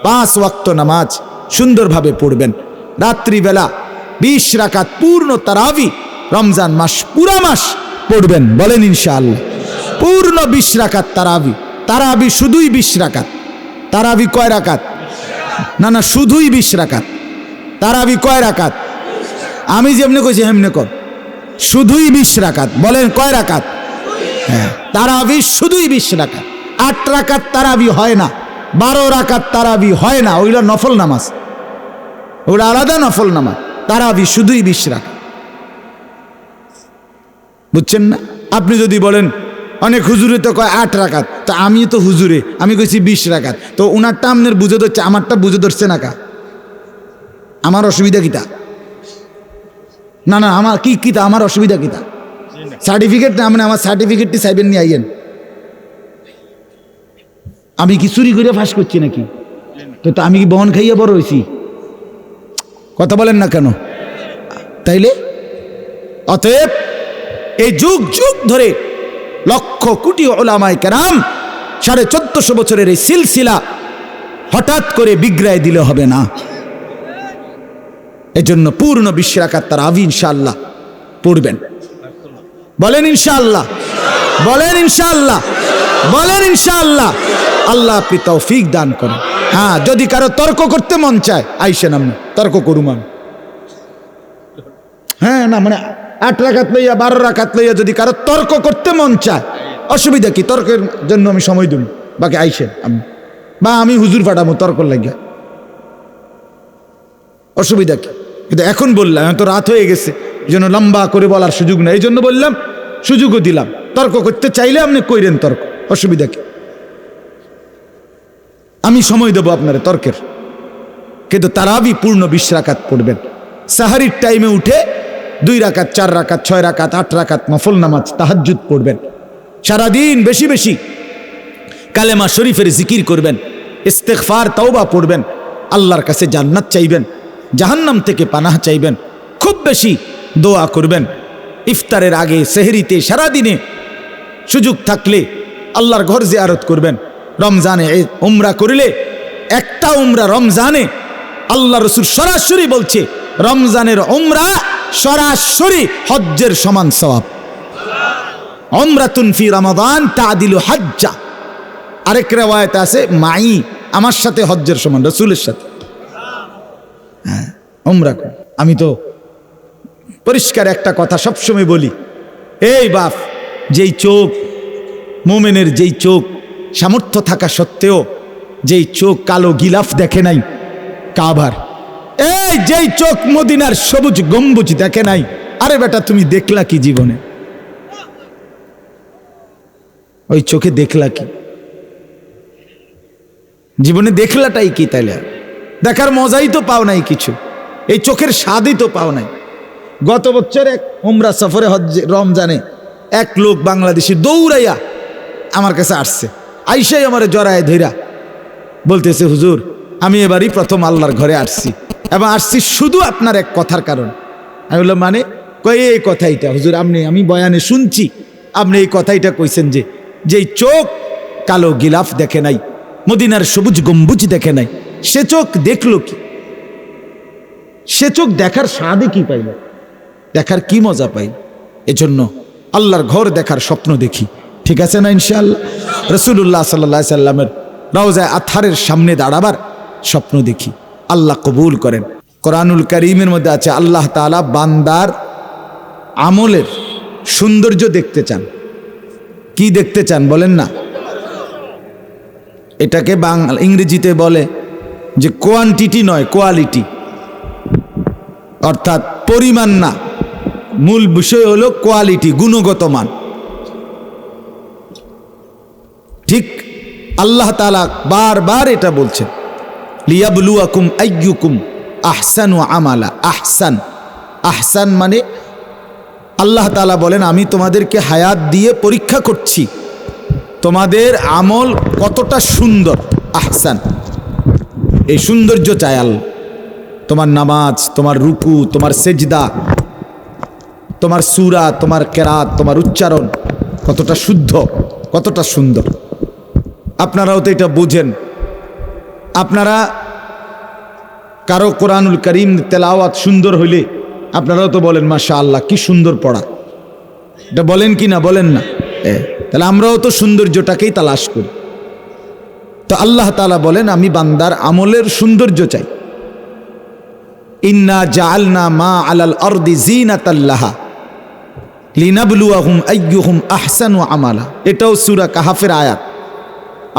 5 ওয়াক্ত নামাজ সুন্দরভাবে পড়বেন। রাত্রিবেলা 20 রাকাত পূর্ণ তারাবি রমজান মাস পুরা মাস পড়বেন, বলেন ইনশাআল্লাহ। পূর্ণ 20 রাকাত তারাবি। তারাবি শুধুই 20 রাকাত। তারাবি কয় রাকাত? না শুধুই 20 রাকাত। তারাবি কয় রাকাত? আমি যেমনি কইছি হেমনে কর, শুধুই 20 রাকাত। বলেন কয় রাকাত? হ্যাঁ, তারাবি শুধুই 20 রাকাত। 8 রাকাত তারাবি হয় না, 12 রাকাত তারাবি হয় না, ওইগুলো নফল নামাজ, ওগুলো আলাদা নফল নামাজ। তারাবি শুধুই 20 রাকাত, বুঝছেন না? আপনি যদি বলেন অনেক হুজুরে তো কয় 8 রাকাত, তো আমি তো হুজুরে, আমি কইছি 20 রাকাত, তো ওনারটা আপনার বুঝে ধরছে, আমারটা বুঝে ধরছে না কা? আমার অসুবিধা কিতা? না আমার কি কিতা, আমার অসুবিধা কিতা? সার্টিফিকেট না, মানে আমার সার্টিফিকেটটি চাইবেন নিয়ে আইয়েন। আমি কি চুরি করে ফাঁস করছি নাকি? তো আমি কি বহন খাইয়ে বড় হয়েছি? কথা বলেন না কেন? তাইলে অতএব এই যুগ যুগ ধরে লক্ষ কোটি উলামায়ে কেরাম 1450 বছরের এই সিলসিলা হঠাৎ করে বিগড়ায় দিলে হবে না। এজন্য পূর্ণ 20 রাকাত তারাবি ইনশাআল্লাহ পড়বেন। বলেন ইনশাআল্লাহ, বলেন ইনশাআল্লাহ, বলেন ইনশাআল্লাহ। আল্লাহ আপনি তৌফিক দান করেন। হ্যাঁ, যদি কারো তর্ক করতে মন চায় আইসেন, আমি তর্ক করুম আমি। হ্যাঁ, না মানে 8 রাকাত লইয়া 12 রাকাত লইয়া যদি কারো তর্ক করতে মন চায়, অসুবিধা কি? তর্কের জন্য আমি সময় দিব, বাকি আইসেন আমি, বা আমি হুজুর পাঠাবো তর্ক লাগিয়া, অসুবিধা কি? কিন্তু এখন বললাম, তো রাত হয়ে গেছে, এই জন্য লম্বা করে বলার সুযোগ নেই, এই জন্য বললাম, সুযোগও দিলাম। তর্ক করতে চাইলে আপনি কইরেন তর্ক, অসুবিধা কি? আমি সময় দেবো আপনার তর্কের। কিন্তু তারাবি পূর্ণ 20 রাকাত পড়বেন। সাহারির টাইমে উঠে 2 রাকাত 4 রাকাত 6 রাকাত 8 রাকাত নফল নামাজ তাহাজ্জুদ পড়বেন। সারাদিন বেশি বেশি কালেমা শরীফের জিকির করবেন, ইস্তেগফার তওবা পড়বেন, আল্লাহর কাছে জান্নাত চাইবেন, জাহান্নাম থেকে পানাহ চাইবেন, খুব বেশি দোয়া করবেন। ইফতারের আগে, সেহরিতে, সারাদিনে সুযোগ থাকলে আল্লাহর ঘর জিয়ারত করবেন। রমজানে উমরা করিলে, একটা উমরা রমজানে, আল্লাহ রাসূল সরাসরি বলছে রমজানের উমরা সরাসরি হজ্জের সমান সওয়াব। উমরাতুন ফি রমাদান তাদিলু হজ্জা। আরেক riwayat আছে মাই, আমার সাথে হজ্জের সমান, রাসূলের সাথে। হ্যাঁ, উমরা। আমি তো পরিষ্কার একটা কথা সবসময় বলি, এই বাপ, যেই চোখ মুমিনের, যেই চোখ সামর্থ্য থাকা সত্ত্বেও যেই চোখ কালো গিলাফ দেখে নাই কাবার, এই যেই চোখ মদিনার সবুজ গম্বুজ দেখে নাই, আরে বেটা তুমি দেখলা কি জীবনে? ওই চোখে দেখলা কি জীবনে? দেখলাটাই কি? তাইলে দেখার মজাই তো পাও নাই কিছু, এই চোখের স্বাদই তো পাও নাই। গত বছর এক উমরা সফরে রমজানে এক লোক বাংলাদেশি দৌড়াইয়া আমার কাছে আসছে, আইসাই আমার জড়ায় ধইরা বলতেছে, হুজুর আমি এবারই প্রথম আল্লাহর ঘরে আসছি, এবং আসছি শুধু আপনার এক কথার কারণ। আমি বললাম মানে? কই এই কথাইটা হুজুর, আমি বয়ানে শুনছি আপনি এই কথাইটা কইছেন যে যেই চোখ কালো গিলাফ দেখে নাই, মদিনার সবুজ গম্বুজ দেখে নাই, সে চোখ দেখলো কি? সে চোখ দেখার স্বাদে কি পাইল? দেখার কি মজা পাই? এজন্য আল্লাহর ঘর দেখার স্বপ্ন দেখি, ঠিক আছে না? ইনশাআল্লাহ রাসূলুল্লাহ সাল্লাল্লাহু আলাইহি সাল্লামের রওজায়ে আতহারের সামনে দাঁড়াবার স্বপ্ন দেখি। আল্লাহ কবুল করেন। কোরআনুল কারীমের মধ্যে আছে আল্লাহ তাআলা বান্দার আমলের সৌন্দর্য দেখতে চান। কি দেখতে চান বলেন না? এটাকে ইংরেজিতে বলে যে কোয়ান্টিটি নয়, কোয়ালিটি, অর্থাৎ পরিমাণ না, মূল বিষয় হলো কোয়ালিটি, গুণগত মান। ঠিক আল্লাহ তাআলা বারবার এটা বলছেন, লিয়াবলুয়াকুম আইয়ুকুম আহসানু আমালা। আহসান, আহসান মানে আল্লাহ তাআলা বলেন আমি তোমাদেরকে হায়াত দিয়ে পরীক্ষা করছি, তোমাদের আমল কতটা সুন্দর। আহসান, এই সৌন্দর্য চায় আল্লাহ। তোমার নামাজ, তোমার রুকু, তোমার সেজদা, তোমার সূরা, তোমার কেরাত, তোমার উচ্চারণ কতটা শুদ্ধ, কতটা সুন্দর। আপনারাও তো এটা বুঝেন, আপনারা কারো কোরআনুল করিম তেলাওয়াত সুন্দর হইলে আপনারাও তো বলেন মাশাআল্লাহ কি সুন্দর পড়া, এটা বলেন কি না বলেন না? তাহলে আমরাও তো সৌন্দর্যটাকেই তালাশ করি। তো আল্লাহ তাআলা বলেন আমি বান্দার আমলের সৌন্দর্য চাই। ইন্না জাআলনা মা আলাল আরদি যিনাতাল লাহা লিনাবলুয়াহুম আইয়ুহুম আহসানু আমালা। এটাও সূরা কাহাফের আয়াত।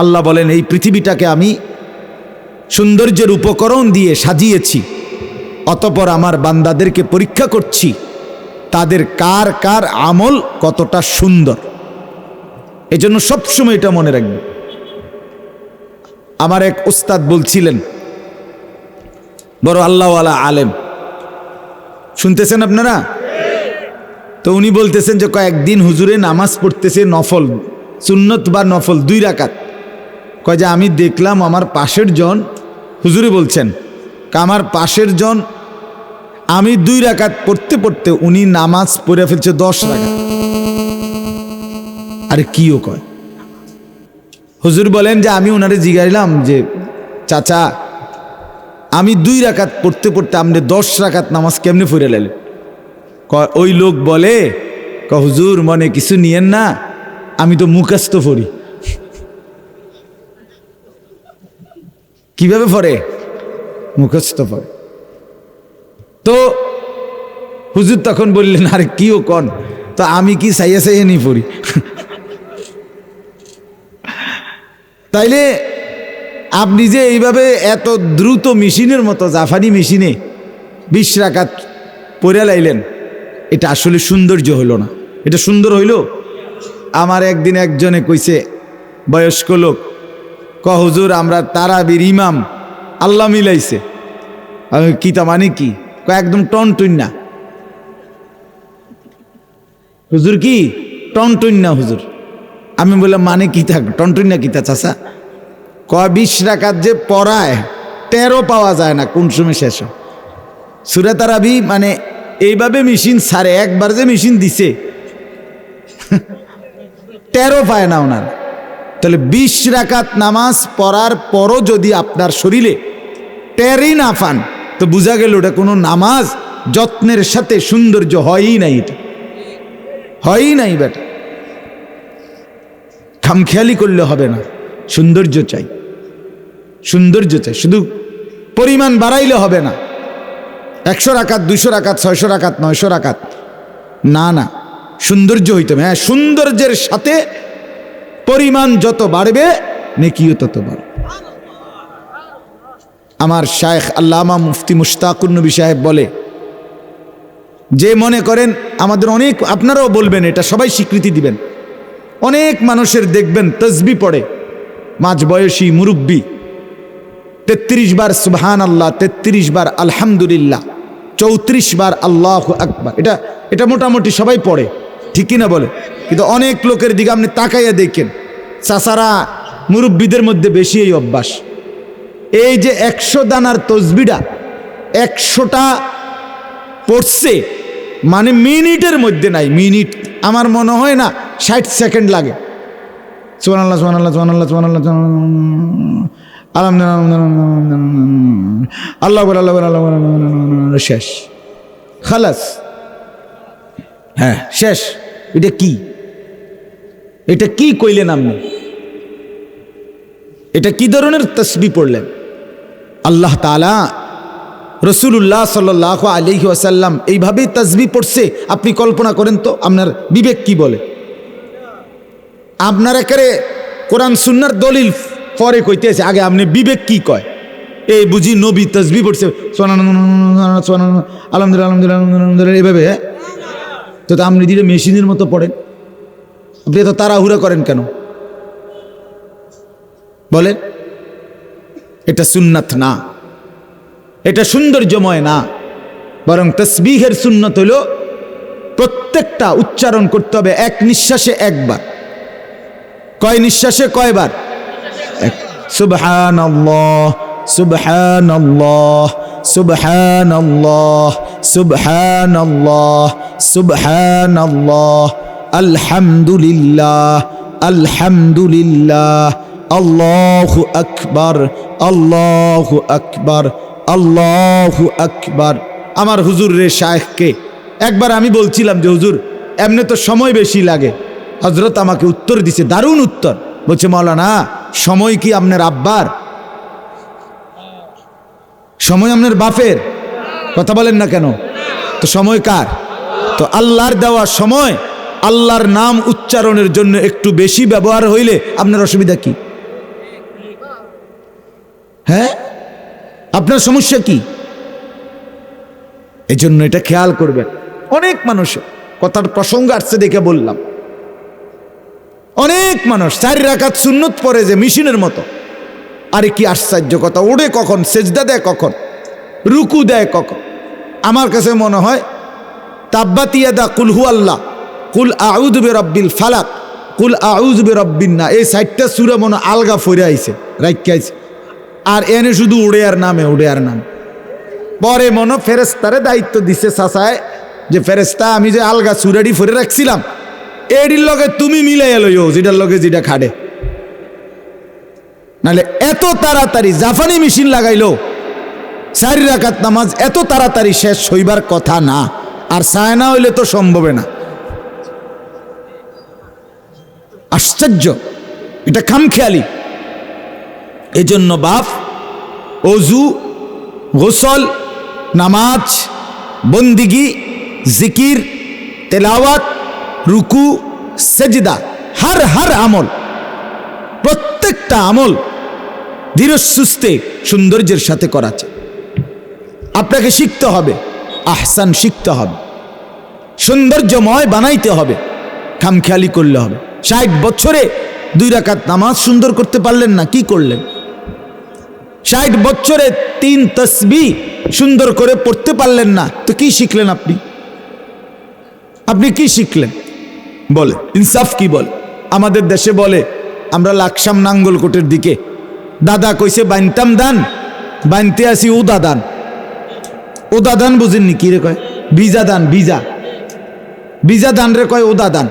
আল্লাহ বলেন এই পৃথিবীটাকে আমি সৌন্দর্যের উপকরণ দিয়ে সাজিয়েছি, অতঃপর আমার বান্দাদেরকে পরীক্ষা করছি তাদের কার কার আমল কতটা সুন্দর। এজন্য সবসময় এটা মনে রাখবে। আমার এক উস্তাদ বলছিলেন, বড় আল্লাহওয়ালা আলেম, শুনতেছেন আপনারা? তো উনি বলতেছেন যে কয়েকদিন হুজুরে নামাজ পড়তেছে নফল, সুন্নত বা নফল 2 রাকাত। কয় যে আমি দেখলাম আমার পাশের জন, হুজুরে বলছেন আমার পাশের জন আমি 2 রাকাত পড়তে পড়তে উনি নামাজ পড়ে ফেলছে 10 রাকাত। আরে কিও কয়? হুজুর বলেন যে আমি ওনারে জিজ্ঞাসলাম যে চাচা আমি 2 রাকাত পড়তে পড়তে আপনি 10 রাকাত নামাজ কেমনে পড়ে লাইলেন? ওই লোক বলে হুজুর মনে কিছু নিয়েন না, আমি তো মুখস্থ পড়ি। কিভাবে পড়ে? মুখস্থ পড়ে। তো হুজুর তখন বললেন আরে কিও কন, তো আমি কি সাইয়া সাইয়া নি পড়ি? তাইলে আপনি যে এইভাবে এত দ্রুত মেশিনের মতো জাফানি মেশিনে 20 রাকাত পড়ে লাইলেন, এটা আসলে সৌন্দর্য হইল না। এটা সুন্দর হইল? আমার একদিন একজনে কইছে, বয়স্ক লোক, হুজুর আমরা তারাবির ইমাম আল্লাহ মিলাইছে। আমি কিতা মানে কি? একদম টনটুন না হুজুর, কি টনটুন না হুজুর? আমি বললাম মানে কি থাক টনটুন না কিতা চাচা? 20 রাকাত যে পড়ায় 13 পাওয়া যায় না, কোন সময় শেষ হয় সূরা তারাবি? মানে এইভাবে মেশিন সারে, একবার যে মেশিন দিছে 13 পায় না ওনার। তাহলে 20 রাকাত নামাজ পড়ার পরও যদি আপনার শরীরে 13ই না পান, তো বোঝা গেল ওটা কোনো নামাজ যত্নের সাথে সৌন্দর্য হয়ই নাই, এটা হয়ই নাই বেটা। খামখেয়ালি করলে হবে না, সৌন্দর্য চাই, সৌন্দর্য চাই। শুধু পরিমাণ বাড়াইলে হবে না, 100 রাকাত 200 রাকাত 600 রাকাত 900 রাকাত না, না, সৌন্দর্য হইতে হবে। হ্যাঁ, সৌন্দর্যের সাথে পরিমাণ যত বাড়বে নেকিও তত বাড়বে। আমার শায়েখ আল্লামা মুফতি মুশতাকুর নবী সাহেব বলে যে মনে করেন আমাদের অনেক, আপনারাও বলবেন এটা, সবাই স্বীকৃতি দিবেন, অনেক মানুষের দেখবেন তসবিহ পড়ে, মাঝ বয়সী মুরব্বী 33 বার সুবহানাল্লাহ, 33 বার আলহামদুলিল্লাহ, 34 বার আল্লাহু আকবার। এটা মোটামুটি সবাই পড়ে, ঠিক কিনা বলে? কিন্তু অনেক লোকের দিকে আপনি তাকাইয়া দেখেন, চাচারা মুরব্বীদের মধ্যে বেশি এই অভ্যাস। এই যে 100 দানার তসবিহটা 100টা পড়ছে, মানে মিনিটের মধ্যে নাই, মিনিট আমার মনে হয় না 60 সেকেন্ড লাগে। সুবহানাল্লাহ সুবহানাল্লাহ সুবহানাল্লাহ সুবহানাল্লাহ আল্লাহ আল্লাহ, শেষ, খালাস, হ্যাঁ শেষ। এটা কি? এটা কি কইলেন আপনি? এটা কি ধরনের তাসবিহ পড়লেন? আল্লাহ তাআলা রাসূলুল্লাহ সাল্লাল্লাহু আলাইহি ওয়াসাল্লাম এইভাবে তাসবিহ পড়ছে। আপনি কল্পনা করেন তো, আপনার বিবেক কি বলে? আপনার একেবারে কোরআন সুন্নাহর দলিল পরে কইতেছে, আগে আপনি বিবেক কি কয়? এই বুঝি নবী তাসবিহ পড়ছে আলহামদুলিল্লাহ আলহামদুলিল্লাহ এইভাবে? তো আপনি দিলে মেশিনের মতো পড়েন, আপনি এত তাড়াহুড়া করেন কেন বলেন? এটা সুন্নাত না, এটা সৌন্দর্যময় না, বরং তাসবিহের সুন্নত হইল প্রত্যেকটা উচ্চারণ করতে হবে এক নিঃশ্বাসে একবার। কয় নিঃশ্বাসে কয়বার? সুবহানাল্লাহ সুবহানাল্লাহ সুবহানাল্লাহ সুবহানাল্লাহ সুবহানাল্লাহ আলহামদুলিল্লাহ আলহামদুলিল্লাহ আল্লাহু আকবার, আল্লাহু আকবার, আল্লাহু আকবার। আমার হুজুর রে শায়েখকে একবার আমি বলছিলাম যে হুজুর এমনি তো সময় বেশি লাগে। হজরত আমাকে উত্তর দিছে, দারুণ উত্তর। বলছে মাওলানা সময় কি আপনার আব্বার? সময় আপনার বাপের? কথা বলেন না কেন? তো সময় কার? তো আল্লাহর দেওয়া সময় আল্লাহর নাম উচ্চারণের জন্য একটু বেশি ব্যবহার হইলে আপনার অসুবিধা কি? হ্যাঁ, আপনার সমস্যা কি? এই জন্য এটা খেয়াল করবেন। অনেক মানুষ, কথার প্রসঙ্গ আসছে দেখে বললাম, অনেক মানুষ 4 রাকাত সুন্নত পড়ে যে মেশিনের মতো। আরে কি আশ্চর্য কথা, ওড়ে কখন, সেজদা দেয় কখন, রুকু দেয় কখন। আমার কাছে মনে হয় তাব্বাত ইয়াদা কুল হু আল্লাহ, কুল আউযু বিরাব্বিল ফালাক, কুল আউযু বিরাব্বিন নাস, এই 4টা সূরা মনে আলগা ফইরা আইছে, রাইখা আইছে। আর এনে শুধু উড়ে আর নামে, উড়ে আর নামে। পরে মনে ফেরেশতারে দায়িত্ব দিছে চাচায় যে ফেরেশতা আমি যে আলগা সূরাটি ফইরে রাখছিলাম এটির লগে তুমি মিলাইয়া লইও, যেটার লগে যেটা খাড়ে। নাহলে এত তাড়াতাড়ি জাপানি মেশিন লাগাইলো 4 রাকাত নামাজ এত তাড়াতাড়ি শেষ হইবার কথা না। আর চায় না হইলে তো সম্ভবে না। আশ্চর্য, এটা খামখেয়ালি। এজন্য বাপ অজু, গোসল, নামাজ, বন্দিগি, জিকির, তেলাওয়াত, রুকু, সেজদা, হার আমল, প্রত্যেকটা আমল ধীরে সুস্থে সৌন্দর্যের সাথে করা চাই। আপনাকে শিখতে হবে, আহসান শিখতে হবে, সৌন্দর্যময় বানাইতে হবে, খামখেয়ালি করলে হবে। 60 বছরে 2 রাকাত নামাজ সুন্দর করতে পারলেন না, কি করলেন? 60 বছরে 3 তাসবিহ সুন্দর করে পড়তে পারলেন না, তো কি শিখলেন আপনি? আপনি কি শিখলেন বলে? ইনসাফ কি বলে? আমাদের দেশে বলে, আমরা লাকসাম নাঙ্গলকোটের দিকে, দাদা কইছে বানতাম দান, বানতে আসি উদা দান। উদা দান বুঝেননি? কি রে কয়? ভিজা দান, ভিজা ভিজা দান রে কয় উদা দান।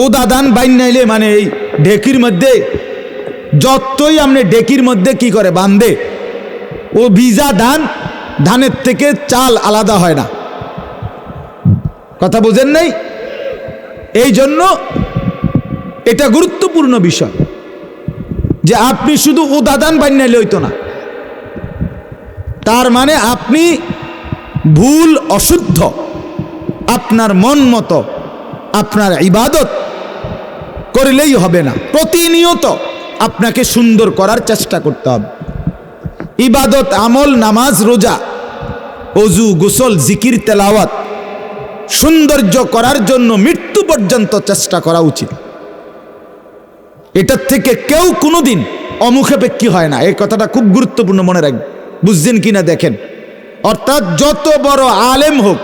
উদা দান বাইন নাইলে মানে এই ঢেকির মধ্যে যতই আপনি ঢেকির মধ্যে কি করে বান্ধে, ও ভিজা ধান, ধানের থেকে চাল আলাদা হয় না। কথা বোঝেন নাই? এই জন্য এটা গুরুত্বপূর্ণ বিষয় যে আপনি শুধু উদাদান বানাইলে হইতো না। তার মানে আপনি ভুল, অশুদ্ধ, আপনার মন মতো আপনার ইবাদত করলেই হবে না। প্রতিনিয়ত আপনাকে সুন্দর করার চেষ্টা করতে হবে। ইবাদত, আমল, নামাজ, রোজা, অজু, গোসল, জিকির, তেলাওয়াত সৌন্দর্য করার জন্য মৃত্যু পর্যন্ত চেষ্টা করা উচিত। এটার থেকে কেউ কোনোদিন অমুখাপেক্ষী হয় না। এই কথাটা খুব গুরুত্বপূর্ণ, মনে রাখবেন। বুঝছেন কিনা দেখেন। অর্থাৎ যত বড় আলেম হোক,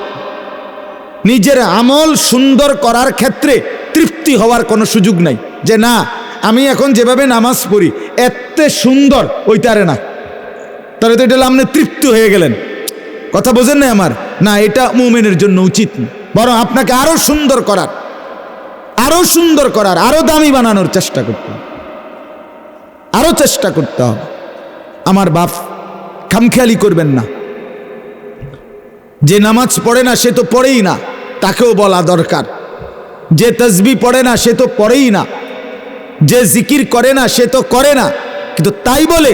নিজের আমল সুন্দর করার ক্ষেত্রে তৃপ্তি হওয়ার কোনো সুযোগ নাই যে না আমি এখন যেভাবে নামাজ পড়ি এত সুন্দর ওইটারে না, তাহলে তো এটা আপনি তৃপ্তি হয়ে গেলেন। কথা বোঝেন না আমার? না, এটা মুমিনের জন্য উচিত না। বরং আপনাকে আরো সুন্দর করার, আরো সুন্দর করার, আরো দামি বানানোর চেষ্টা করতে হবে, আরো চেষ্টা করতে হবে। আমার বাপ, খামখেয়ালি করবেন না। যে নামাজ পড়ে না সে তো পড়েই না, তাকেও বলা দরকার। যে তাসবিহ পড়ে না সে তো পড়েই না, যে জিকির করে না সে তো করে না। কিন্তু তাই বলে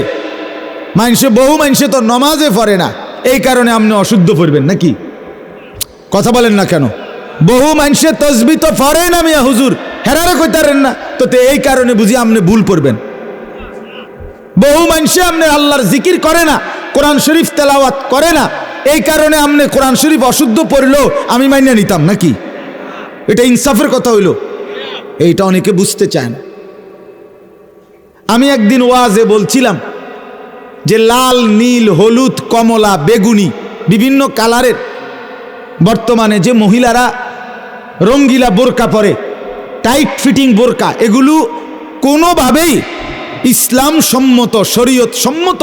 বহু মানুষে তো নমাজে পড়ে না, এই কারণে আপনি অশুদ্ধ পড়বেন নাকি? কথা বলেন না কেন? বহু মানুষে তাসবিহ তো পড়ে না মিয়া হুজুর, হেরারে কইতারেন না তো এই কারণে বুঝি আপনি ভুল পড়বেন। বহু মানুষে আপনি আল্লাহর জিকির করে না, কোরআন শরীফ তেলাওয়াত করে না, এই কারণে আপনি কোরআন শরীফ অশুদ্ধ পড়লেও আমি মাইনা নিতাম নাকি? এটা ইনসাফের কথা হইল? এইটা অনেকে বুঝতে চায় না। আমি একদিন ওয়াজে বলছিলাম যে লাল, নীল, হলুদ, কমলা, বেগুনি বিভিন্ন কালারের বর্তমানে যে মহিলারা রঙ্গিলা বোরকা পরে, টাইট ফিটিং বোরকা, এগুলো কোনোভাবেই ইসলাম সম্মত, শরীয়ত সম্মত,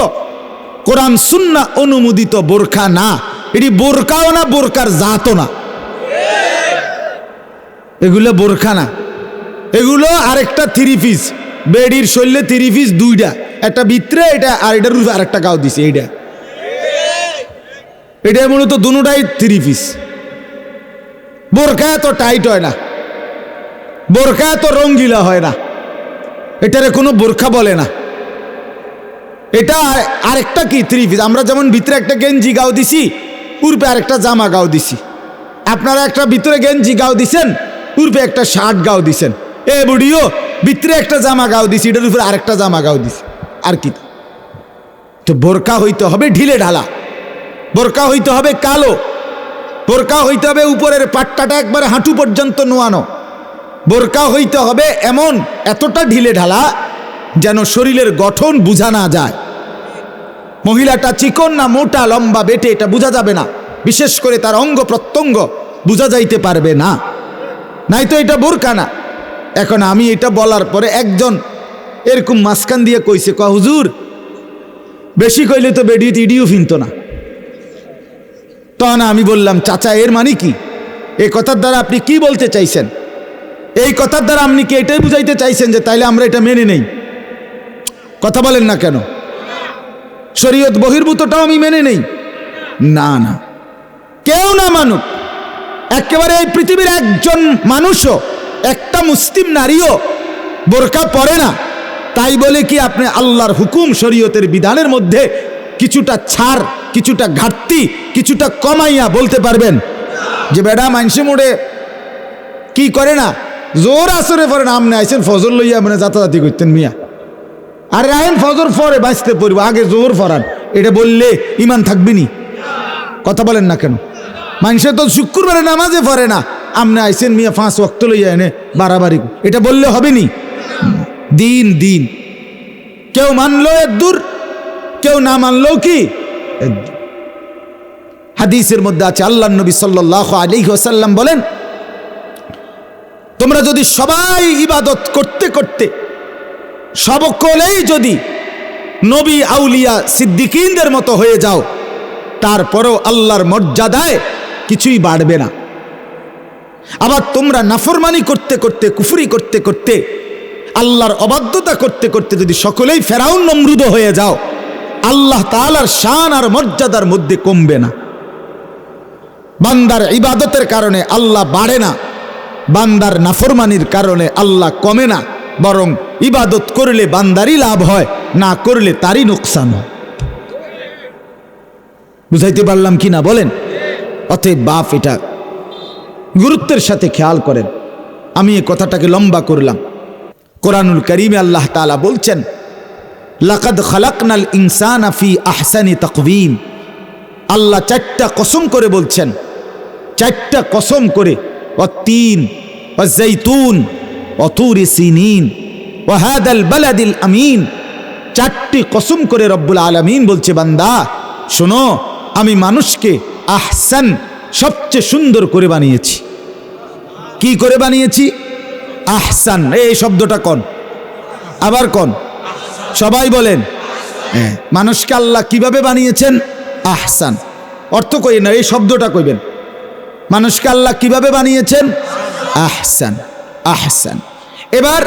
কোরআন সুন্নাহ অনুমোদিত বোরকা না। এটি বোরকাও না, বোরকার জাতও না। এগুলো বোরকা না, এগুলো আরেকটা 3 পিস। বেডির শরীরে 3 পিস দুইটা, একটা ভিতরে এটা আর এটার উপরে আরেকটা গাও দিছে। এটা মূলত দুটাই 3 পিস। বোরকা এত টাইট হয় না, বোরকা এত রঙ্গিলা হয় না, এটারে কোনো বোরখা বলে না। এটা আরেকটা কি 3 পিস। আমরা যেমন ভিতরে একটা গেঞ্জি গাও দিছি, পূর্বে আরেকটা জামা গাও দিছি। আপনারা একটা ভিতরে গেঞ্জি গাও দিছেন, পূর্বে একটা শার্ট গাও দিছেন। এ বুড়িও ভিতরে একটা জামা গাও দিছি, এটার উপরে আরেকটা জামা গাও দিছি। আর কি? তো বোরকা হইতে হবে ঢিলে ঢালা, বোরকা হইতে হবে কালো, বোরকা হইতে হবে উপরের পাট্টাটা একবার হাঁটু পর্যন্ত নোয়ানো, বোরকা হইতে হবে এমন এতটা ঢিলে ঢালা যেন শরীরের গঠন বোঝা না যায়। মহিলাটা চিকন না মোটা লম্বা বেটে এটা বোঝা যাবে না, বিশেষ করে তার অঙ্গ প্রত্যঙ্গ বোঝা যাইতে পারবে না, নাই তো এটা বোরকা না। এখন আমি এটা বলার পরে একজন এরকম মাঝখান দিয়ে কইছে, হুজুর বেশি কইলে তো বেডিত ইডিও ফিনতো না। তখন আমি বললাম, চাচা এর মানে কি? এই কথার দ্বারা আপনি কি বলতে চাইছেন? এই কথার দ্বারা আপনি কি এটাই বুঝাইতে চাইছেন যে তাইলে আমরা এটা মেনে নেই? কথা বলেন না কেন? শরীয়ত বহির্ভূতটাও আমি মেনে নেই? না না, কেউ না মানুক, একেবারে এই পৃথিবীর একজন মানুষও, একটা মুসলিম নারীও বোরকা পরে না। তাই বলে কি আপনি আল্লাহর হুকুম শরীয়তের বিধানের মধ্যে কিছুটা ছাড়, কিছুটা ঘাটতি, কিছুটা কমাইয়া বলতে পারবেন যে বেডা মানসে মোড়ে কি করে না, জোর আসরে পরে না, আপনি আইসেন ফজর লইয়া মানে যাতায়াতি করতেন মিয়া, আর রাহেন ফজর পরে বাঁচতে পড়ব, আগে জোর ফরান, এটা বললে ইমান থাকবে নি? কথা বলেন না কেন? মানুষে তো শুক্রবারে নামাজে পড়ে না, আপনি আইসেন মিয়া 5 ওয়াক্ত লইয়া এনে বাড়াবাড়ি, এটা বললে হবে নি? দিন দিন, কেউ মানলো এর দূর, কেউ না মানলো কি। হাদিসের মধ্যে আছে, আল্লাহর নবী সাল্লাল্লাহু আলাইহি ওয়াসাল্লাম বলেন, তোমরা যদি সবাই ইবাদত করতে করতে সকলেই যদি নবী আউলিয়া সিদ্দিকিনদের মতো হয়ে যাও, তারপরেও আল্লাহর মর্যাদায় কিছুই বাড়বে না। আবার তোমরা নাফরমানি করতে করতে, কুফরি করতে করতে, আল্লাহর অবাধ্যতা করতে করতে যদি সকলেই ফেরাউন নমরুদ হয়ে যাও, আল্লাহ তাআলার শান আর মর্যাদার মধ্যে কমবে না। বান্দার ইবাদতের কারণে আল্লাহ বাড়ে না, বান্দার নাফরমানির কারণে আল্লাহ কমে না, বরং ইবাদত করলে বান্দারই লাভ হয়, না করলে তারই নোকসান হয়। বুঝাইতে পারলাম কি না বলেন? অতএব বাপ এটা গুরুত্বের সাথে খেয়াল করেন। আমি এই কথাটাকে লম্বা করলাম। কোরআনুল কারীমে আল্লাহ তাআলা বলছেন, লাকাদ খালাকনাল ইনসানা ফি আহসানি তাকওয়িম। আল্লাহ 4টা কসম করে বলছেন, 4টা কসম করে, ওয়াত-তিন ওয়াজ-জাইতুন ওয়া-তুরি সিনিন ওয়া হাদাল বালাদিল আমিন। 4টি কসম করে রব্বুল আলামিন বলছে, বান্দা শোনো, আমি মানুষকে আহসান, সবচেয়ে সুন্দর করে বানিয়েছি। কি করে বানিয়েছি? আহসান। এই শব্দটা কোন? আবার কোন? সবাই বলেন। হ্যাঁ, মানুষকে আল্লাহ কিভাবে বানিয়েছেন? আহসান। অর্থ কই না, এই শব্দটা কইবেন। মানুষকে আল্লাহ কিভাবে বানিয়েছেন? আহসান, আহসান। এবার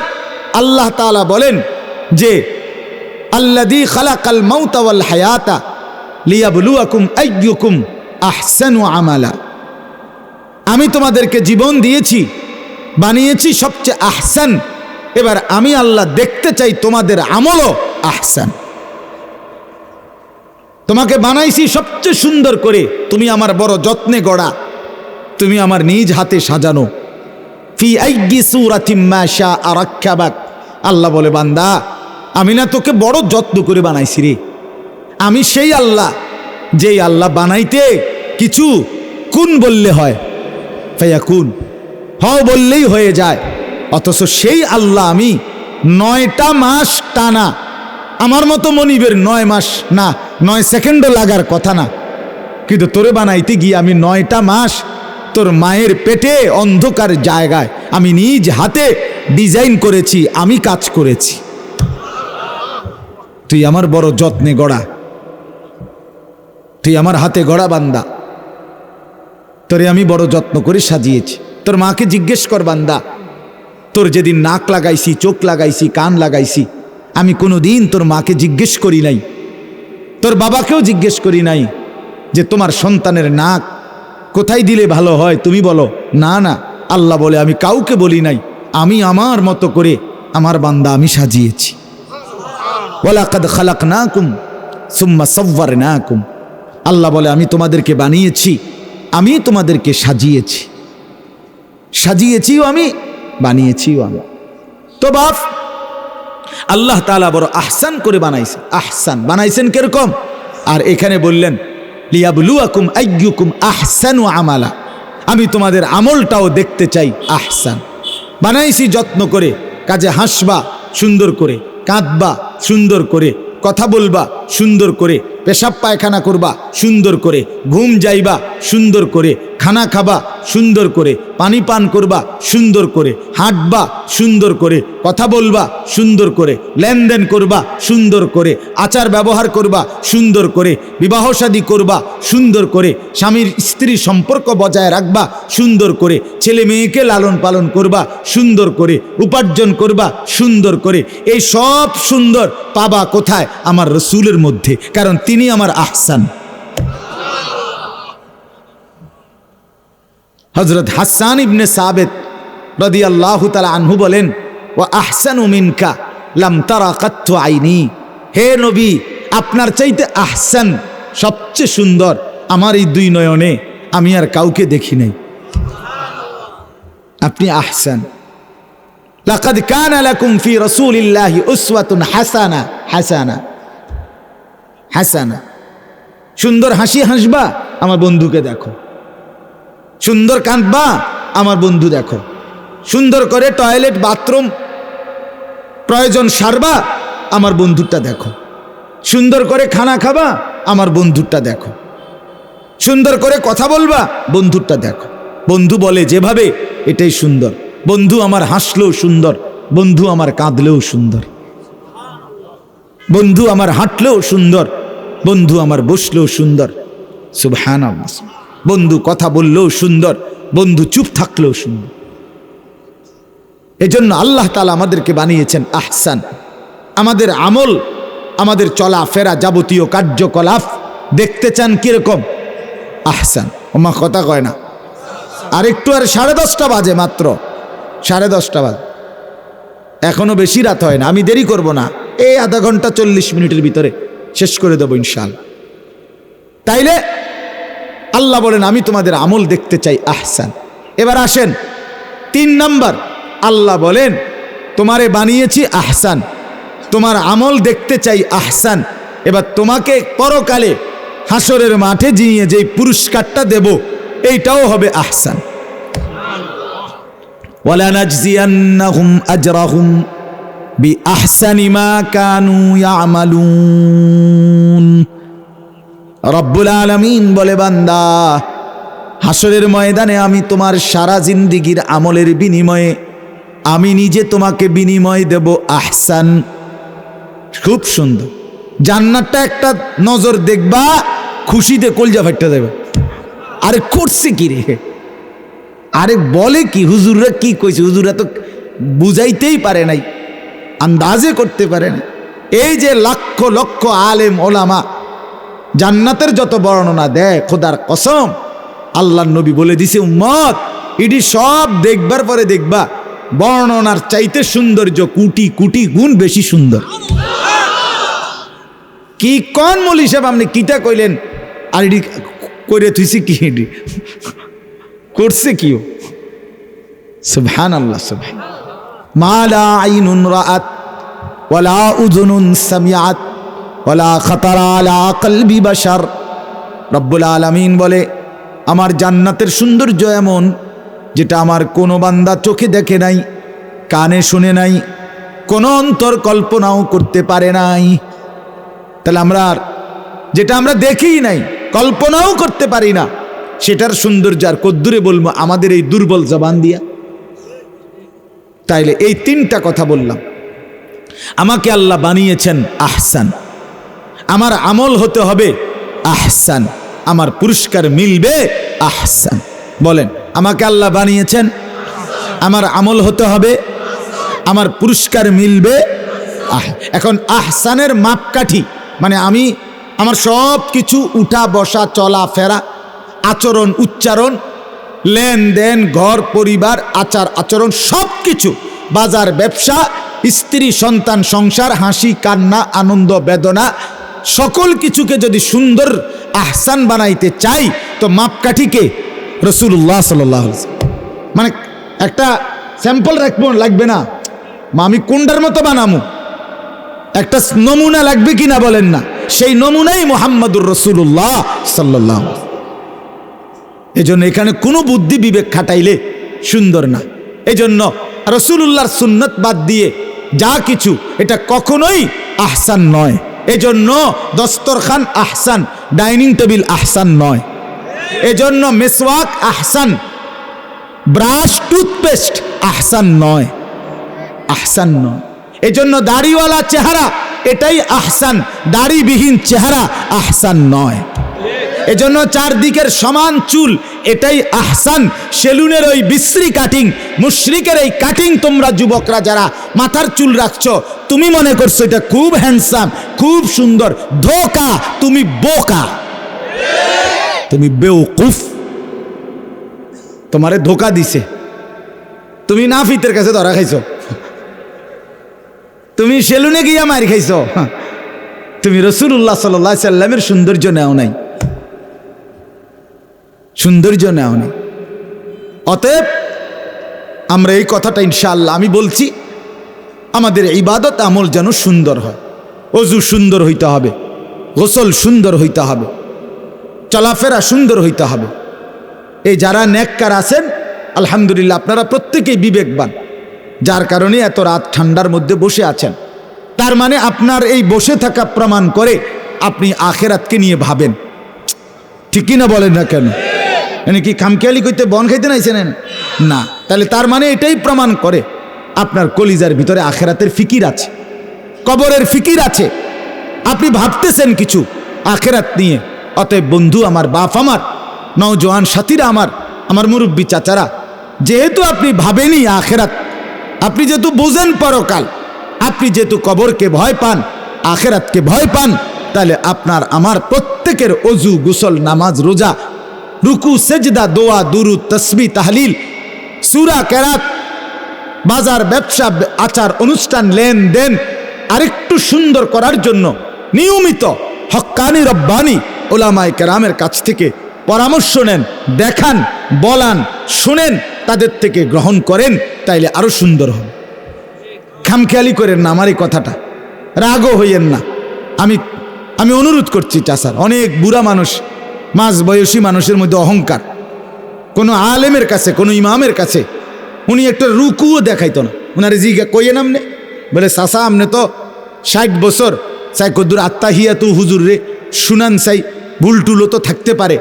আল্লাহ তাআলা বলেন যে আল্লাযী খালাকাল মাউতা ওয়াল হায়াতা লিয়াবলুয়াকুম আইয়ুকুম আহসানু আমালা। আমি তোমাদেরকে জীবন দিয়েছি, বানিয়েছি সবচেয়ে আহসান। এবার আমি আল্লাহ দেখতে চাই তোমাদের আমলও আহসান। তোমাকে বানাইছি সবচেয়ে সুন্দর করে, তুমি আমার বড় যত্নে গড়া, তুমি আমার নিজ হাতে সাজানো। ফি আইয়ি সূরাতিম মা শাআ রাক্কাবাক। আল্লাহ বলে, বান্দা আমি না তোকে বড় যত্ন করে বানাইছি রে। আমি সেই আল্লাহ, যেই আল্লাহ বানাইতে কিছু কুন বললে হয়, ফায়াকুন, হও বললেই হয়ে যায়। অথচ সেই আল্লাহ আমি 9টা মাস টানা, আমার মতো মনিবের 9 মাস না, 9 সেকেন্ডও লাগার কথা না, কিন্তু তোরে বানাইতে গিয়ে আমি 9টা মাস তোর মায়ের পেটে অন্ধকার জায়গায় আমি নিজ হাতে ডিজাইন করেছি, আমি কাজ করেছি। তুই আমার বড় যত্নে গড়া, তুই আমার হাতে গড়া বান্দা, তোরে আমি বড় যত্ন করে সাজিয়েছি। তোর মাকে জিজ্ঞেস কর বান্দা, তোর যেদিন নাক লাগাইছি, চোখ লাগাইছি, কান লাগাইছি, আমি কোনো দিন তোর মাকে জিজ্ঞেস করি নাই, তোর বাবাকেও জিজ্ঞেস করি নাই যে তোমার সন্তানের নাক কোথায় দিলে ভালো হয়, তুমি বলো। না না, আল্লাহ বলে আমি কাউকে বলি নাই, আমি আমার মতো করে আমার বান্দা আমি সাজিয়েছি। ওয়ালাকাদ খালাকনাকুম সুম্মা সাওয়ারনাকুম, আল্লাহ বলে আমি তোমাদেরকে বানিয়েছি, আমি তোমাদেরকে সাজিয়েছি, সাজিয়েছিও আমি, বানিয়েছিও আমি। তো বাপ আল্লাহ তাআলা বড় আহসান করে বানাইছে। আহসান বানাইছেন কিরকম? আর এখানে বললেন লিয়াবলুয়াকুম আইয়ুকুম আহসানু আমালা, আমি তোমাদের আমলটাও দেখতে চাই আহসান। বানাইছি যত্ন করে, কাজে হাসবা সুন্দর করে, কাঁদবা সুন্দর করে, কথা বলবা সুন্দর করে, পেশাব পায়খানা করবা সুন্দর করে, ঘুম যাইবা সুন্দর করে, খানা খাবা সুন্দর করে, পানি পান করবা সুন্দর করে, হাঁটবা সুন্দর করে, কথা বলবা সুন্দর করে, লেনদেন করবা সুন্দর করে, আচার ব্যবহার করবা সুন্দর করে, বিবাহ শাদী করবা সুন্দর করে, স্বামীর স্ত্রী সম্পর্ক বজায় রাখবা সুন্দর করে, ছেলে মেয়েকে লালন পালন করবা সুন্দর করে, উপার্জন করবা সুন্দর করে। এই সব সুন্দর পাবা কোথায়? আমার রসুলের মধ্যে, কারণ তিনি আমার আহসান। হযরত হাসান ইবনে সাবিত রাদিয়াল্লাহু তাআলা আনহু বলেন, ওয়া আহসানু মিনকা লাম তারা কাত্তু আইনি, হে নবী আপনার চাইতে আহসান, সবচেয়ে সুন্দর আমার এই দুই নয়নে আমি আর কাউকে দেখি নাই। আপনি আহসান। লাকাদ কানা লাকুম ফি রাসূলিল্লাহি উসওয়াতুন হাসানা, হাসানা হাসানা। সুন্দর হাসি হাসবা, আমার বন্ধুকে দেখো। সুন্দর কাঁদবা, আমার বন্ধু দেখো। সুন্দর করে টয়লেট বাথরুম প্রয়োজন সারবা, আমার বন্ধুরটা দেখো। সুন্দর করে খানা খাবা, আমার বন্ধুরটা দেখো। সুন্দর করে কথা বলবা, বন্ধুরটা দেখো। বন্ধু বলে যেভাবে, এটাই সুন্দর। বন্ধু আমার হাসলেও সুন্দর, বন্ধু আমার কাঁদলেও সুন্দর, বন্ধু আমার হাঁটলেও সুন্দর, বন্ধু আমার বসলেও সুন্দর। সুবহানাল্লাহ। বন্ধু কথা বললেও সুন্দর, বন্ধু চুপ থাকলেও সুন্দর। এজন্য আল্লাহ তাআলা আমাদেরকে বানিয়েছেন আহসান। আমাদের আমল, আমাদের চলাফেরা, যাবতীয় কার্যকলাপ দেখতে চান কিরকম? আহসান। ওমা কথা কয় না। আর একটু, আর 10:30 বাজে, মাত্র 10:30 বাজে, এখনো বেশি রাত হয় না। আমি দেরি করব না, এই আধা ঘন্টা 40 মিনিটের ভিতরে শেষ করে দেবো ইনশাআল্লাহ। তাইলে আল্লাহ বলেন আমি তোমাদের আমল দেখতে চাই আহসান। এবার আসেন 3 নাম্বার, আল্লাহ বলেন তোমারে বানিয়েছি আহসান, তোমার আমল দেখতে চাই আহসান। এবার তোমাকে পরকালে হাসরের মাঠে জিনিয়ে যেই পুরস্কারটা দেব, এইটাও হবে আহসান। ওয়ালানাজজিয়ান্নাহুম আজরাহুম বিআহসানি মা কানু ইয়ামালুন। রব্বুল আলামিন বলে, বান্দা হাসরের ময়দানে আমি তোমার সারা জিন্দিগির আমলের বিনিময়ে আমি নিজে তোমাকে বিনিময় দেব আহসান। খুব সুন্দর। জান্নাতটা একটা নজর দেখবা, খুশিতে কলজা ফাটতে যাবে। আরে করছে কি রে, আরে বলে কি, হুজুররা কি কইছে, হুজুররা তো বুঝাইতেই পারে নাই, আন্দাজে করতে পারে না। এই যে লক্ষ লক্ষ আলেম ওলামা জান্নাতের যত বর্ণনা দেয়, খোদার কসম আল্লাহর নবী বলে দিছে, উম্মত এটি সব দেখবার পরে দেখবা বর্ণনার চাইতে সৌন্দর্য কোটি কোটি গুণ বেশি সুন্দর। কি কোন মৌলী সাহেব আপনি কিটা কইলেন, আর এটি করে থুইছি কি, এটি করছে কি? সুবহানাল্লাহ। সুবহান মা লা আইনুন রাআত ওয়ালা উযুনুন সামিআত ওয়ালা খাতারা আলা কলবি বাশার। রব্বুল আলামিন বলে আমার জান্নাতের সৌন্দর্য এমন, যেটা আমার কোনো বান্দা চোখে দেখে নাই, কানে শুনে নাই, কোনো অন্তর কল্পনাও করতে পারে নাই। তাহলে আমরা যেটা আমরা দেখি নাই, কল্পনাও করতে পারি না, সেটার সৌন্দর্য আর কদ্দুরে বলবো আমাদের এই দুর্বল জবান দিয়া? তাইলে এই 3টা কথা বললাম। আমাকে আল্লাহ বানিয়েছেন আহসান, আমার আমল হতে হবে আহসান, আমার পুরস্কার মিলবে আহসান। বলেন, আমাকে আল্লাহ বানিয়েছেন, আমার আমল হতে হবে আমার পুরস্কার মিলবে। এখন আহসানের মাপকাঠি মানে আমি আমার সব কিছু উঠা বসা চলা ফেরা আচরণ উচ্চারণ লেনদেন ঘর পরিবার আচার আচরণ সব কিছু বাজার ব্যবসা স্ত্রী সন্তান সংসার হাসি কান্না আনন্দ বেদনা সকল কিছুকে যদি সুন্দর আহসান বানাইতে চাই তো মাপকাঠিকে রাসূলুল্লাহ সাল্লাল্লাহু আলাইহি ওয়াসাল্লাম। মানে একটা স্যাম্পল রাখবো লাগবে না, আমি কোনটার মতো বানামু একটা নমুনা লাগবে কিনা বলেন না, সেই নমুনাই মুহাম্মদুর রাসূলুল্লাহ সাল্লাল্লাহু আলাইহি ওয়াসাল্লাম। এজন্য এখানে কোনো বুদ্ধি বিবেক খাটাইলে সুন্দর না। এজন্য রাসূলুল্লাহর সুন্নাত বাদ দিয়ে যা কিছু এটা কখনোই আহসান নয়। এজন্য দস্তরখান আহসান, ডাইনিং টেবিল আহসান নয়। এজন্য মেসওয়াক আহসান, ব্রাশ টুথপেস্ট আহসান নয়, আহসান নয়। এজন্য দাড়িওয়ালা চেহারা এটাই আহসান, দাড়িবিহীন চেহারা আহসান নয়। এজন্য চারদিকের সমান চুল এটাই আহসান, সেলুনের ওই বিশ্রী কাটিং মুশরিকের এই কাটিং তোমরা যুবকরা যারা মাথার চুল রাখছো তুমি মনে করছো এটা খুব হ্যান্ডসাম খুব সুন্দর, ধোকা, তুমি বোকা, তুমি বেওকুফ, তোমারে ধোকা দিছে। তুমি নাফিতের কাছে ধরা খাইছো, তুমি সেলুনে গিয়া মার খাইছো, তুমি রাসূলুল্লাহ সাল্লাল্লাহু আলাইহি সাল্লামের সৌন্দর্য নেও নাই, সৌন্দর্য নেও নাই। অতএব আমরা এই কথাটা ইনশাআল্লাহ আমি বলছি, আমাদের ইবাদত আমল যেন সুন্দর হয়, ওযু সুন্দর হইতে হবে, গোসল সুন্দর হইতে হবে, চলাফেরা সুন্দর হইতে হবে। এই যারা নেককার আছেন আলহামদুলিল্লাহ আপনারা প্রত্যেকেই বিবেকবান, যার কারণে এত রাত ঠান্ডার মধ্যে বসে আছেন। তার মানে আপনার এই বসে থাকা প্রমাণ করে আপনি আখেরাতকে নিয়ে ভাবেন, ঠিক কিনা বলেন না কেন? মানে কি খামখেয়ালি করতে বন খাইতে নাইছেন না? তাহলে তার মানে এটাই প্রমাণ করে আপনার কলিজার ভিতরে আখেরাতের ফিকির আছে, কবরের ফিকির আছে, আপনি ভাবতেছেন কিছু আখেরাত নিয়ে। অতএব বন্ধু আমার, বাপ আমার, নওজোয়ান সাথীরা আমার, আমার মুরব্বী চাচারা, যেহেতু আপনি ভাবেনি আখেরাত, আপনি যেহেতু বোঝেন পরকাল, আপনি যেহেতু কবরকে ভয় পান, আখেরাতকে ভয় পান, তাহলে আপনার আমার প্রত্যেকের অজু গোসল নামাজ রোজা রুকু সেজদা দোয়া দুরুদ তসবিহ তাহলিল সূরা কেরাত বাজার ব্যবসা আচার অনুষ্ঠান লেনদেন আরেকটু সুন্দর করার জন্য নিয়মিত হক্কানি রব্বানি ওলামায়ে কেরামের কাছ থেকে পরামর্শ নেন, দেখান, বলান, শুনেন, তাদের থেকে গ্রহণ করেন, তাইলে আরো সুন্দর হবে। খামখেয়ালি করেন না আমার এই কথাটা, রাগও হইয়েন না। আমি অনুরোধ করছি চাচার, অনেক বুড়া মানুষ, মাঝ বয়সী মানুষের মধ্যে অহংকার, কোনো আলেমের কাছে কোনো ইমামের কাছে উনি একটা রুকুও দেখাইতো না। উনারে জিজ্ঞা কইয়ে নামনে বলে চাচা আমনে তো 60 বছর চাই কদ্দুর আত্মাহিয়াতু হুজুর রে শুনান চাই, ভুল টুলো তো থাকতে পারে,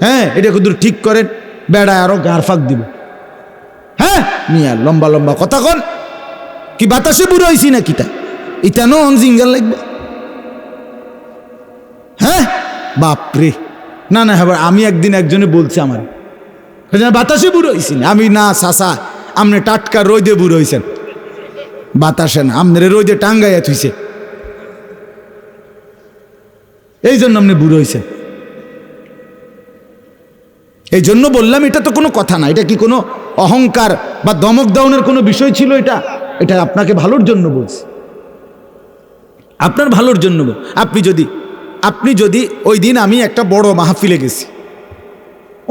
হ্যাঁ এটা কদ্দুর ঠিক করেন, বেড়ায় আরো গার ফাঁক দিব। হ্যাঁ মিয়া লম্বা লম্বা কথা কন, কি বাতাসে বুড়ো হয়েছি না কিতা ইতানো অনজিঙ্গাল লাগবে? হ্যাঁ বাপরে, না না হ্যাঁ আমি একদিন একজনে বলছে আমার বাতাসে বুড়ো হয়েছি না, আমি না চাচা আপনি টাটকা রোদে বুড়ো হয়েছেন, বাতাসে না আপনার রোদে টাঙ্গাইয়া থুইছে, এই জন্য আপনি বুড়ো হয়েছেন। এই জন্য বললাম এটা তো কোনো কথা না, এটা কি কোনো অহংকার বা দমক দাউনের কোনো বিষয় ছিল? এটা আপনাকে ভালোর জন্য বলছি, আপনার ভালোর জন্য। আপনি যদি ওই দিন আমি একটা বড় মাহফিলে গেছি,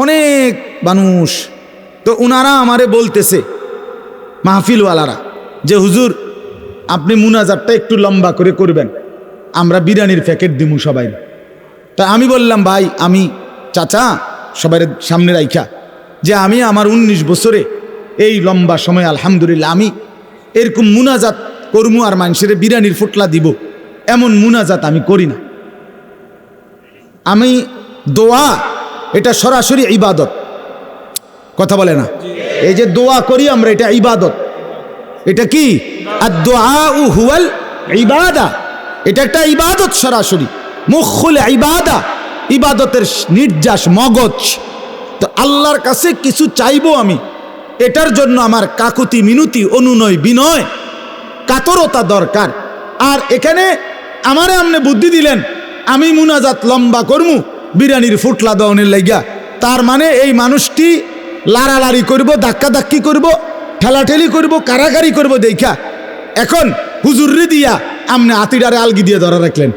অনেক মানুষ, তো ওনারা আমারে বলতেছে মাহফিলওয়ালারা যে হুজুর আপনি মুনাজাতটা একটু লম্বা করে করবেন, আমরা বিরিয়ানির প্যাকেট দিমু সবাই। তা আমি বললাম ভাই, আমি চাচা সবাই সামনে রাইখা যে আমি আমার 19 বছরে এই লম্বা সময় আলহামদুলিল্লাহ আমি এরকম মুনাজাত করমু আর মানুষের বিরিয়ানির ফুটলা দিব এমন মুনাজাত আমি করি না। আমি দোয়া এটা সরাসরি ইবাদত, কথা বলে না, এই যে দোয়া করি আমরা এটা ইবাদত। এটা কি আদ-দুআউ হুয়াল ইবাদা, এটা একটা ইবাদত সরাসরি, মুখুল ইবাদা, ইবাদতের নির্যাস মগজ। তো আল্লাহর কাছে কিছু চাইবো আমি, এটার জন্য আমার কাকুতি মিনতি অনুনয় বিনয় কাতরতা দরকার। আর এখানে আমারে আমনে বুদ্ধি দিলেন আমি মুনাজাত লম্বা করমু বিরিয়ানির ফুটলা দওনের লাইগা, তার মানে এই মানুষটি লাড়ালাড়ি করব, ধাক্কাধাক্কি করব, ঠেলাঠেলি করব, কারাকারি করব দেখা এখন হুজুররে দিয়া আমনে আতিডারে আলগি দিয়ে ধরা রাখলেন।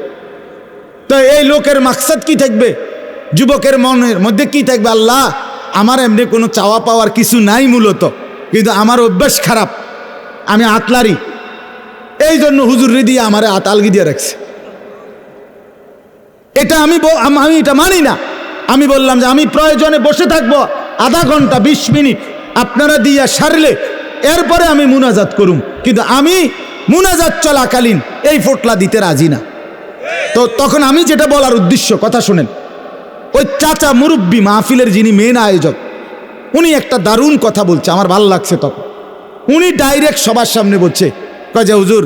তো এই লোকের মাকসাদ কি থাকবে, যুবকের মনের মধ্যে কি থাকবে, আল্লাহ আমার এমনি কোনো চাওয়া পাওয়ার কিছু নাই মূলত, কিন্তু আমার অভ্যাস খারাপ, আমি আতলারি, এই জন্য হুজুররে দিয়ে আমারে আলগি দিয়ে রাখছে। এটা আমি এটা মানি না। আমি বললাম যে আমি প্রয়োজনে বসে থাকবো আধা ঘন্টা 20 মিনিট আপনারা দিয়া সারলে এরপরে আমি মুনাজাত করুম, কিন্তু আমি মুনাজাত চলাকালীন এই ফোটলা দিতে রাজি না। তো তখন আমি যেটা বলার উদ্দেশ্য, কথা শুনেন, ওই চাচা মুরব্বী মাহফিলের যিনি মেন আয়োজক উনি একটা দারুণ কথা বলছে, আমার ভালো লাগছে। তখন উনি ডাইরেক্ট সবার সামনে বলছে, কয় যে হুজুর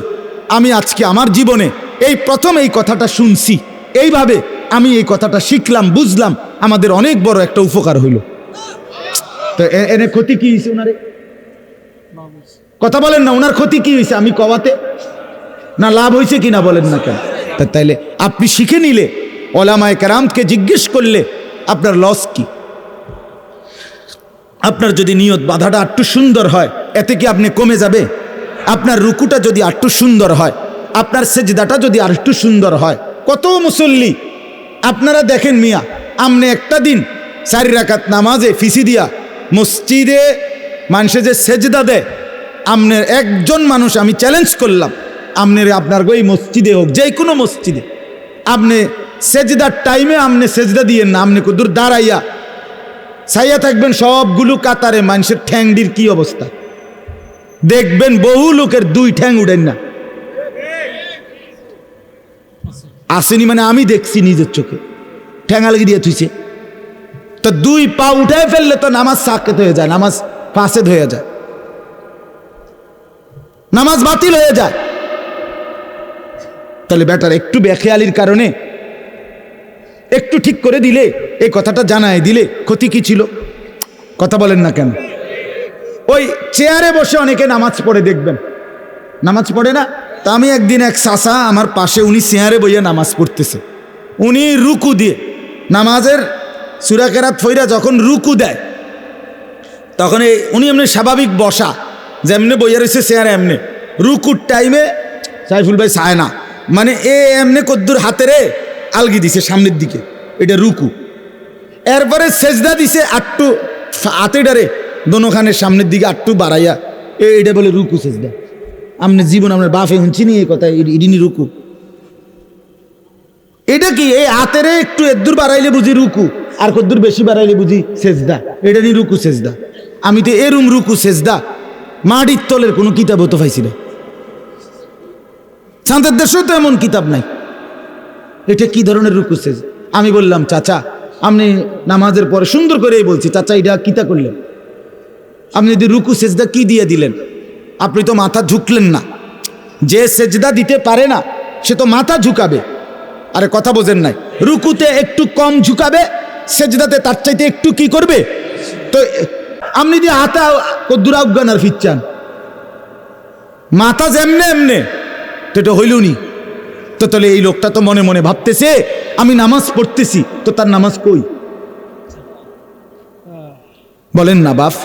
আমি আজকে আমার জীবনে এই প্রথম এই কথাটা শুনছি, এইভাবে আমি এই কথাটা শিখলাম, বুঝলাম, আমাদের অনেক বড় একটা উপকার হইল। তো এনে ক্ষতি কি হয়েছে ওনারে? কথা বলেন না, ওনার ক্ষতি কি হয়েছে আমি কওয়াতে, না লাভ হয়েছে কিনা বলেন না কেন? তাইলে আপনি শিখে নিলে, ওলামায়ে কেরামকে জিজ্ঞেস করলে আপনার লস কি? আপনার যদি নিয়ত বাধাটা একটু সুন্দর হয় এতে কি আপনি কমে যাবে? আপনার রুকুটা যদি একটু সুন্দর হয়, আপনার সেজদাটা যদি আর একটু সুন্দর হয়, কত মুসল্লি আপনারা দেখেন মিয়া, আমনে একটা দিন 4 রাকাত নামাজে ফিসি দিয়া মসজিদে মানুষে যে সেজদা দেয়, আমনের একজন মানুষ আমি চ্যালেঞ্জ করলাম, আমনের আপনার ওই মসজিদে হোক, যে কোনো মসজিদে আপনি সেজদার টাইমে আপনি সেজদা দিয়েন না, আপনি দূর দাঁড়াইয়া ছাইয়া থাকবেন সবগুলো কাতারে, মানুষের ঠ্যাংডির কি অবস্থা দেখবেন, বহু লোকের 2 ঠ্যাং উঠেন না, আসেনি মানে আমি দেখছি নিজের চোখে, ঠ্যাঙা লেগে দিয়ে থুইছে। তো 2 পা উঠে ফেললে তো নামাজ সাকেত হয়ে যায়, নামাজ ফাসেদ হয়ে যায়, নামাজ বাতিল হয়ে যায়। তাহলে বেটার একটু বেখেয়ালির কারণে একটু ঠিক করে দিলে, এই কথাটা জানায় দিলে ক্ষতি কি ছিল? কথা বলেন না কেন? ওই চেয়ারে বসে অনেকে নামাজ পড়ে দেখবেন, নামাজ পড়ে না। তা আমি একদিন এক চাচা আমার পাশে, উনি চেয়ারে বইয়া নামাজ পড়তেছে, উনি রুকু দিয়ে নামাজের সূরা কেরাত ফইরা যখন রুকু দেয় তখন উনি এমনি স্বাভাবিক বসা, যেমনি বইয়া রয়েছে চেয়ারে, এমনি রুকুর টাইমে সাইফুল ভাই চায় না, মানে এমনি কদ্দুর হাতেরে আলগি দিছে সামনের দিকে, এটা রুকু। এরপরে সেজদা দিছে আট্টু হাতেডারে দোনোখানের সামনের দিকে আট্টু বাড়াইয়া, এটা বলে রুকু সেজদা। আপনি জীবন আপনার বাপে শুনছিনি এই কথা, ইডিনি রুকু? এটা কি এই হাতেরে একটু এদ্দুর বাড়াইলে বুঝি রুকু, আর কদ্দুর বেশি বাড়াইলে বুঝি সেজদা, এটা নি রুকু সেজদা। আমি তো এরুম রুকু সেজদা মাটির তলের কোনো কিতাবও তো পাইছি না, চাঁদের দেশেও তো এমন কিতাব নাই। এটা কি ধরনের রুকু সেজদা? আমি বললাম চাচা আপনি নামাজের পরে সুন্দর করেই বলছি, চাচা এটা কিতা করলেন? আপনি যদি রুকু সেজদা কি দিয়ে দিলেন? আপনি তো মাথা ঝুঁকলেন না। যে সেজদা দিতে পারে না সে তো মাথা ঝুঁকাবে। আরে কথা বোঝেন নাই, রুকুতে একটু কম ঝুঁকাবে, সেজদাতে তার চাইতে একটু কি করবে। তো আপনি যদি হাতা কদ্দুর আজ্ঞান আর ফিরচান, মাথা যেমনে এমনে, তো এটা হইল নি। তো তাহলে এই লোকটা তো মনে মনে ভাবতেছে আমি নামাজ পড়তেছি, তো তার নামাজ কই? বলেন না বাপ।